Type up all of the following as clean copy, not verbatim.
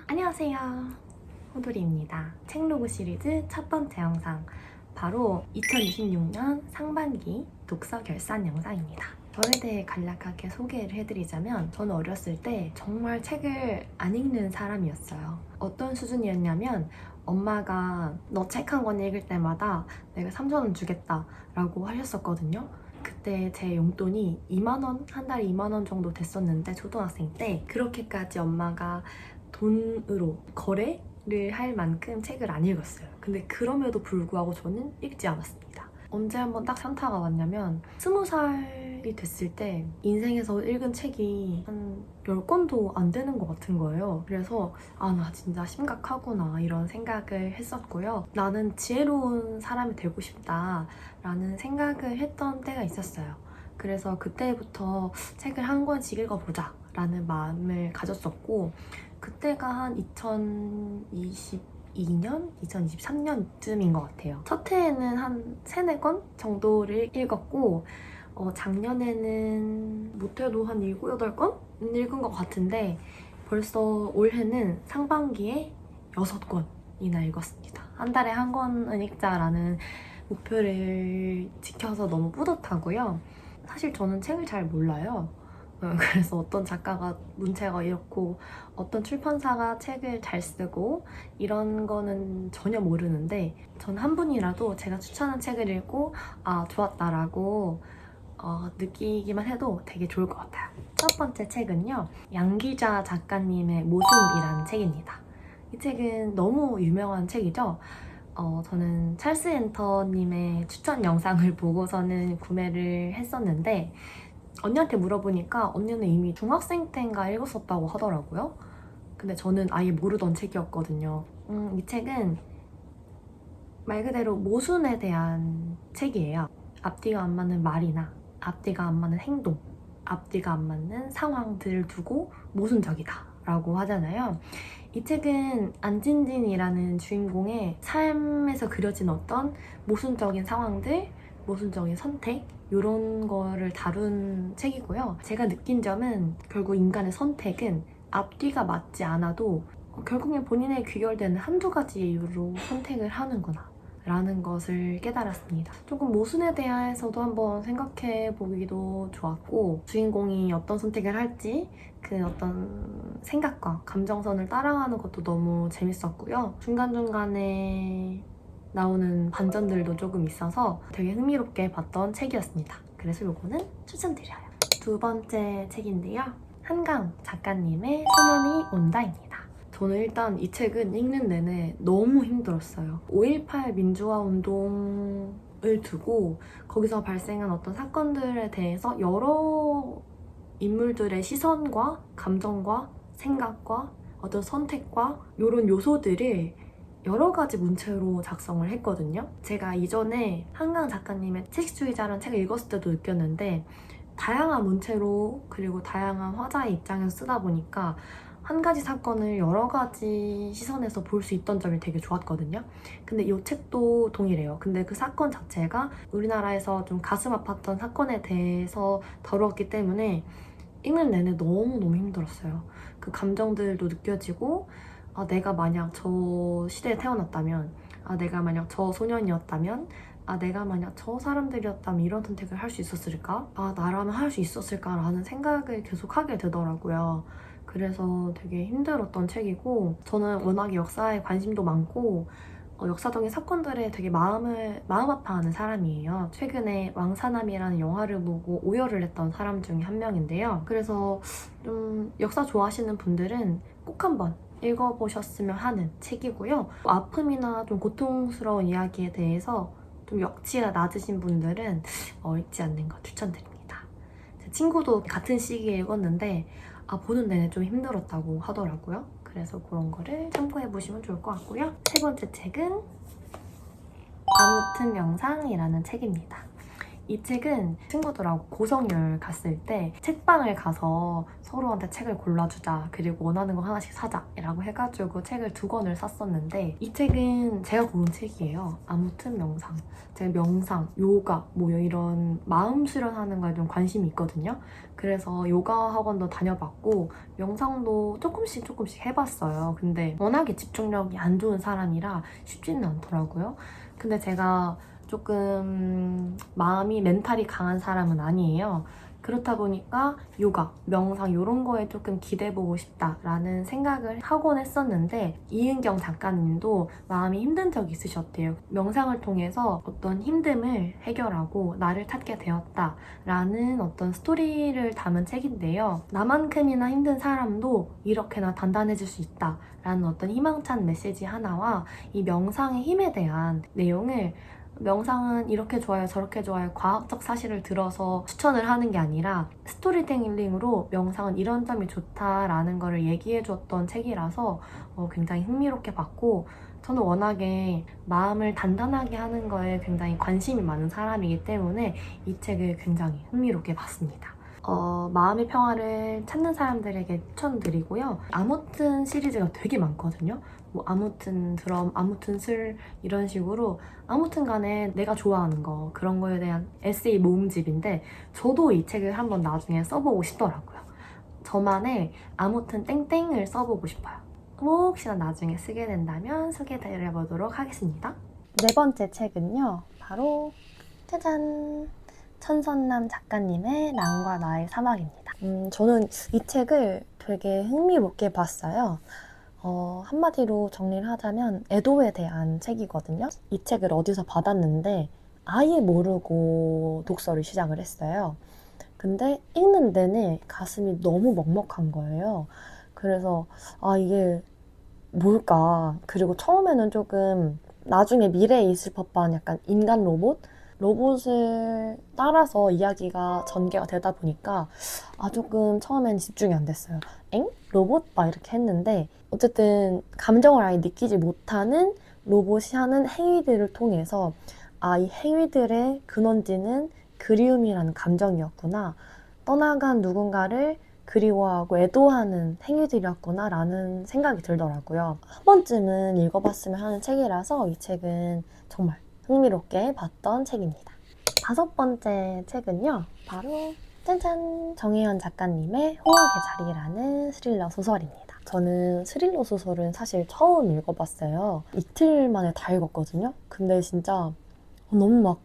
안녕하세요, 호돌이입니다. 책로그 시리즈 첫 번째 영상, 바로 2026년 상반기 독서 결산 영상입니다. 저에 대해 간략하게 소개를 해드리자면, 저는 어렸을 때 정말 책을 안 읽는 사람이었어요. 어떤 수준이었냐면, 엄마가 너 책 한 권 읽을 때마다 내가 3,000원 주겠다 라고 하셨었거든요. 그때 제 용돈이 2만원, 한 달에 2만원 정도 됐었는데, 초등학생 때 그렇게까지 엄마가 돈으로 거래를 할 만큼 책을 안 읽었어요. 근데 그럼에도 불구하고 저는 읽지 않았습니다. 언제 한번 딱 현타가 왔냐면, 20살이 됐을 때 인생에서 읽은 책이 한 10권도 안 되는 것 같은 거예요. 그래서 나 진짜 심각하구나 이런 생각을 했었고요. 나는 지혜로운 사람이 되고 싶다 라는 생각을 했던 때가 있었어요. 그래서 그때부터 책을 한 권씩 읽어보자 라는 마음을 가졌었고, 그때가 한 2022년? 2023년쯤인 것 같아요. 첫 해에는 한 3, 4권 정도를 읽었고, 작년에는 못해도 한 7, 8권 읽은 것 같은데, 벌써 올해는 상반기에 6권이나 읽었습니다. 한 달에 한 권은 읽자라는 목표를 지켜서 너무 뿌듯하고요. 사실 저는 책을 잘 몰라요. 그래서 어떤 작가가 문체가 이렇고 어떤 출판사가 책을 잘 쓰고 이런 거는 전혀 모르는데, 전 한 분이라도 제가 추천한 책을 읽고 좋았다라고 느끼기만 해도 되게 좋을 것 같아요. 첫 번째 책은요, 양기자 작가님의 모순이라는 책입니다. 이 책은 너무 유명한 책이죠. 저는 찰스 엔터님의 추천 영상을 보고서는 구매를 했었는데, 언니한테 물어보니까 언니는 이미 중학생 때인가 읽었었다고 하더라고요. 근데 저는 아예 모르던 책이었거든요. 이 책은 말 그대로 모순에 대한 책이에요. 앞뒤가 안 맞는 말이나 앞뒤가 안 맞는 행동, 앞뒤가 안 맞는 상황들을 두고 모순적이다 라고 하잖아요. 이 책은 안진진이라는 주인공의 삶에서 그려진 어떤 모순적인 상황들, 모순적인 선택, 이런 거를 다룬 책이고요. 제가 느낀 점은 결국 인간의 선택은 앞뒤가 맞지 않아도 결국엔 본인의 귀결되는 한두 가지 이유로 선택을 하는구나 라는 것을 깨달았습니다. 조금 모순에 대해서도 한번 생각해 보기도 좋았고, 주인공이 어떤 선택을 할지 그 어떤 생각과 감정선을 따라가는 것도 너무 재밌었고요. 중간중간에 나오는 반전들도 조금 있어서 되게 흥미롭게 봤던 책이었습니다. 그래서 요거는 추천드려요. 두 번째 책인데요, 한강 작가님의 소년이 온다입니다. 저는 일단 이 책은 읽는 내내 너무 힘들었어요. 5.18 민주화 운동을 두고 거기서 발생한 어떤 사건들에 대해서 여러 인물들의 시선과 감정과 생각과 어떤 선택과 이런 요소들을 여러 가지 문체로 작성을 했거든요. 제가 이전에 한강 작가님의 채식주의자라는 책을 읽었을 때도 느꼈는데, 다양한 문체로 그리고 다양한 화자의 입장에서 쓰다 보니까 한 가지 사건을 여러 가지 시선에서 볼 수 있던 점이 되게 좋았거든요. 근데 이 책도 동일해요. 근데 그 사건 자체가 우리나라에서 좀 가슴 아팠던 사건에 대해서 다루었기 때문에 읽는 내내 너무너무 힘들었어요. 그 감정들도 느껴지고, 내가 만약 저 시대에 태어났다면, 내가 만약 저 소년이었다면, 내가 만약 저 사람들이었다면 이런 선택을 할 수 있었을까? 나라면 할 수 있었을까라는 생각을 계속 하게 되더라고요. 그래서 되게 힘들었던 책이고, 저는 워낙에 역사에 관심도 많고 역사적인 사건들에 되게 마음 아파하는 사람이에요. 최근에 왕사남이라는 영화를 보고 오열을 했던 사람 중에 한 명인데요. 그래서 좀 역사 좋아하시는 분들은 꼭 한번 읽어보셨으면 하는 책이고요. 아픔이나 좀 고통스러운 이야기에 대해서 좀 역치가 낮으신 분들은 읽지 않는 거 추천드립니다. 제 친구도 같은 시기에 읽었는데 보는 내내 좀 힘들었다고 하더라고요. 그래서 그런 거를 참고해보시면 좋을 것 같고요. 세 번째 책은 아무튼 명상이라는 책입니다. 이 책은 친구들하고 고성열 갔을 때 책방을 가서 서로한테 책을 골라주자, 그리고 원하는 거 하나씩 사자 라고 해가지고 책을 2권을 샀었는데, 이 책은 제가 고른 책이에요. 아무튼 명상. 제가 명상, 요가 뭐 이런 마음 수련하는 거에 좀 관심이 있거든요. 그래서 요가 학원도 다녀봤고 명상도 조금씩 해봤어요. 근데 워낙에 집중력이 안 좋은 사람이라 쉽지는 않더라고요. 근데 제가 조금 마음이 멘탈이 강한 사람은 아니에요. 그렇다 보니까 요가, 명상 이런 거에 조금 기대보고 싶다라는 생각을 하곤 했었는데, 이은경 작가님도 마음이 힘든 적이 있으셨대요. 명상을 통해서 어떤 힘듦을 해결하고 나를 찾게 되었다라는 어떤 스토리를 담은 책인데요. 나만큼이나 힘든 사람도 이렇게나 단단해질 수 있다라는 어떤 희망찬 메시지 하나와 이 명상의 힘에 대한 내용을, 명상은 이렇게 좋아요 저렇게 좋아요 과학적 사실을 들어서 추천을 하는 게 아니라 스토리텔링으로 명상은 이런 점이 좋다라는 거를 얘기해 줬던 책이라서 굉장히 흥미롭게 봤고, 저는 워낙에 마음을 단단하게 하는 거에 굉장히 관심이 많은 사람이기 때문에 이 책을 굉장히 흥미롭게 봤습니다. 마음의 평화를 찾는 사람들에게 추천드리고요. 아무튼 시리즈가 되게 많거든요. 뭐 아무튼 드럼, 아무튼 술 이런 식으로 아무튼 간에 내가 좋아하는 거, 그런 거에 대한 에세이 모음집인데, 저도 이 책을 한번 나중에 써보고 싶더라고요. 저만의 아무튼 땡땡을 써보고 싶어요. 혹시나 나중에 쓰게 된다면 소개해드려보도록 하겠습니다. 네 번째 책은요, 바로 짜잔! 천선남 작가님의 랑과 나의 사막입니다. 저는 이 책을 되게 흥미롭게 봤어요. 한마디로 정리를 하자면 애도에 대한 책이거든요. 이 책을 어디서 받았는데 아예 모르고 독서를 시작을 했어요. 근데 읽는 내내 가슴이 너무 먹먹한 거예요. 그래서 이게 뭘까? 그리고 처음에는 조금 나중에 미래에 있을 법한 약간 인간 로봇을 따라서 이야기가 전개가 되다 보니까 조금 처음엔 집중이 안 됐어요. 엥? 로봇? 막 이렇게 했는데, 어쨌든 감정을 아예 느끼지 못하는 로봇이 하는 행위들을 통해서 이 행위들의 근원지는 그리움이라는 감정이었구나, 떠나간 누군가를 그리워하고 애도하는 행위들이었구나 라는 생각이 들더라고요. 한 번쯤은 읽어봤으면 하는 책이라서 이 책은 정말 흥미롭게 봤던 책입니다. 5번째 책은요, 바로 짠짠! 정혜연 작가님의 홍학의 자리라는 스릴러 소설입니다. 저는 스릴러 소설은 사실 처음 읽어봤어요. 이틀 만에 다 읽었거든요. 근데 진짜 너무 막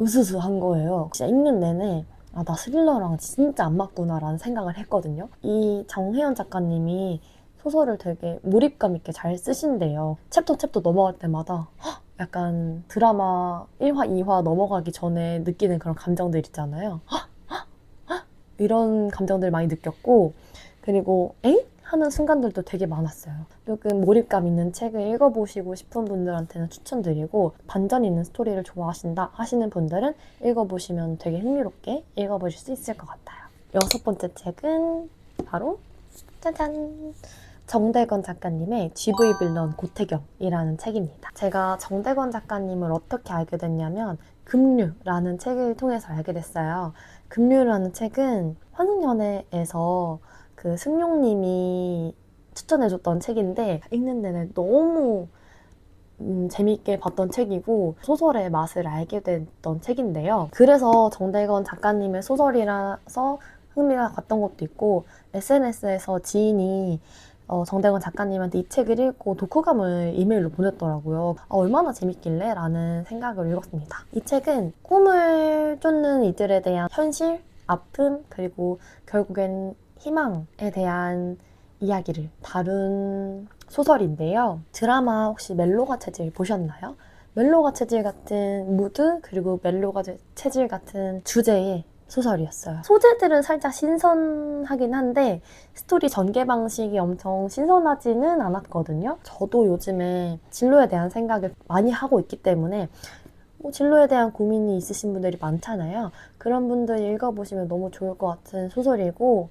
으스스한 거예요. 진짜 읽는 내내 나 스릴러랑 진짜 안 맞구나 라는 생각을 했거든요. 이 정혜연 작가님이 소설을 되게 몰입감 있게 잘 쓰신대요. 챕터 넘어갈 때마다 약간 드라마 1화, 2화 넘어가기 전에 느끼는 그런 감정들 있잖아요. 이런 감정들 많이 느꼈고, 그리고 엥? 하는 순간들도 되게 많았어요. 조금 몰입감 있는 책을 읽어보시고 싶은 분들한테는 추천드리고, 반전 있는 스토리를 좋아하신다 하시는 분들은 읽어보시면 되게 흥미롭게 읽어보실 수 있을 것 같아요. 6번째 책은 바로 짜잔! 정대건 작가님의 GV 빌런 고태경이라는 책입니다. 제가 정대건 작가님을 어떻게 알게 됐냐면 급류라는 책을 통해서 알게 됐어요. 급류라는 책은 환승연애에서 그 승용님이 추천해줬던 책인데, 읽는 내내 너무 재미있게 봤던 책이고 소설의 맛을 알게 됐던 책인데요. 그래서 정대건 작가님의 소설이라서 흥미가 갔던 것도 있고, SNS에서 지인이 정대건 작가님한테 이 책을 읽고 독후감을 이메일로 보냈더라고요. 얼마나 재밌길래? 라는 생각을 읽었습니다. 이 책은 꿈을 쫓는 이들에 대한 현실, 아픔, 그리고 결국엔 희망에 대한 이야기를 다룬 소설인데요. 드라마 혹시 멜로가 체질 보셨나요? 멜로가 체질 같은 무드, 그리고 멜로가 체질 같은 주제의 소설이었어요. 소재들은 살짝 신선하긴 한데 스토리 전개 방식이 엄청 신선하지는 않았거든요. 저도 요즘에 진로에 대한 생각을 많이 하고 있기 때문에 진로에 대한 고민이 있으신 분들이 많잖아요. 그런 분들 읽어보시면 너무 좋을 것 같은 소설이고,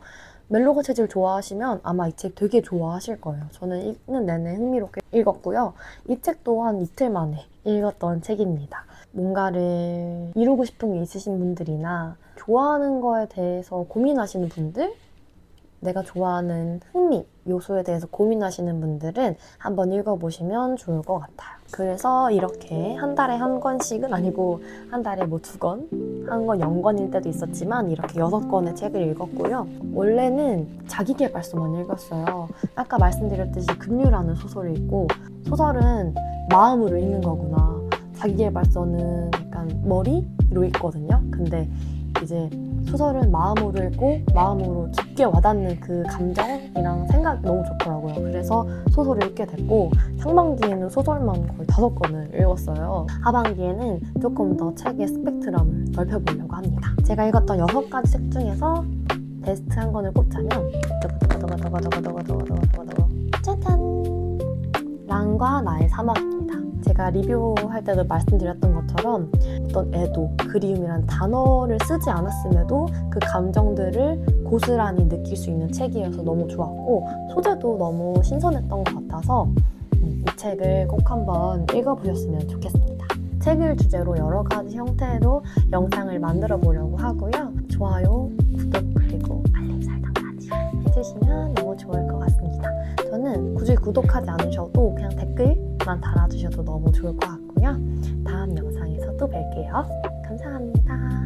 멜로가 체질 좋아하시면 아마 이 책 되게 좋아하실 거예요. 저는 읽는 내내 흥미롭게 읽었고요. 이 책도 한 이틀 만에 읽었던 책입니다. 뭔가를 이루고 싶은 게 있으신 분들이나 좋아하는 거에 대해서 고민하시는 분들, 내가 좋아하는 흥미 요소에 대해서 고민하시는 분들은 한번 읽어보시면 좋을 것 같아요. 그래서 이렇게 한 달에 한 권씩은 아니고 한 달에 뭐 2권, 한 권 0권일 때도 있었지만 이렇게 6권의 책을 읽었고요. 원래는 자기계발서만 읽었어요. 아까 말씀드렸듯이 급류라는 소설을 읽고, 소설은 마음으로 읽는 거구나, 자기계발서는 약간 머리로 읽거든요. 근데 이제 소설은 마음으로 읽고 마음으로 깊게 와닿는 그 감정이랑 생각이 너무 좋더라고요. 그래서 소설을 읽게 됐고, 상반기에는 소설만 거의 5권을 읽었어요. 하반기에는 조금 더 책의 스펙트럼을 넓혀보려고 합니다. 제가 읽었던 6가지 책 중에서 베스트 한 권을 꼽자면 짜잔! 랑과 나의 사막입니다. 제가 리뷰할 때도 말씀드렸던 것처럼 어떤 애도, 그리움이란 단어를 쓰지 않았음에도 그 감정들을 고스란히 느낄 수 있는 책이어서 너무 좋았고, 소재도 너무 신선했던 것 같아서 이 책을 꼭 한번 읽어보셨으면 좋겠습니다. 책을 주제로 여러 가지 형태로 영상을 만들어 보려고 하고요. 좋아요, 구독, 그리고 알림 설정까지 해주시면 너무 좋을 것 같습니다. 저는 굳이 구독하지 않으셔도 그냥 댓글만 달아주셔도 너무 좋을 것 같고요. 다음 영상에서 또 뵐게요. 감사합니다.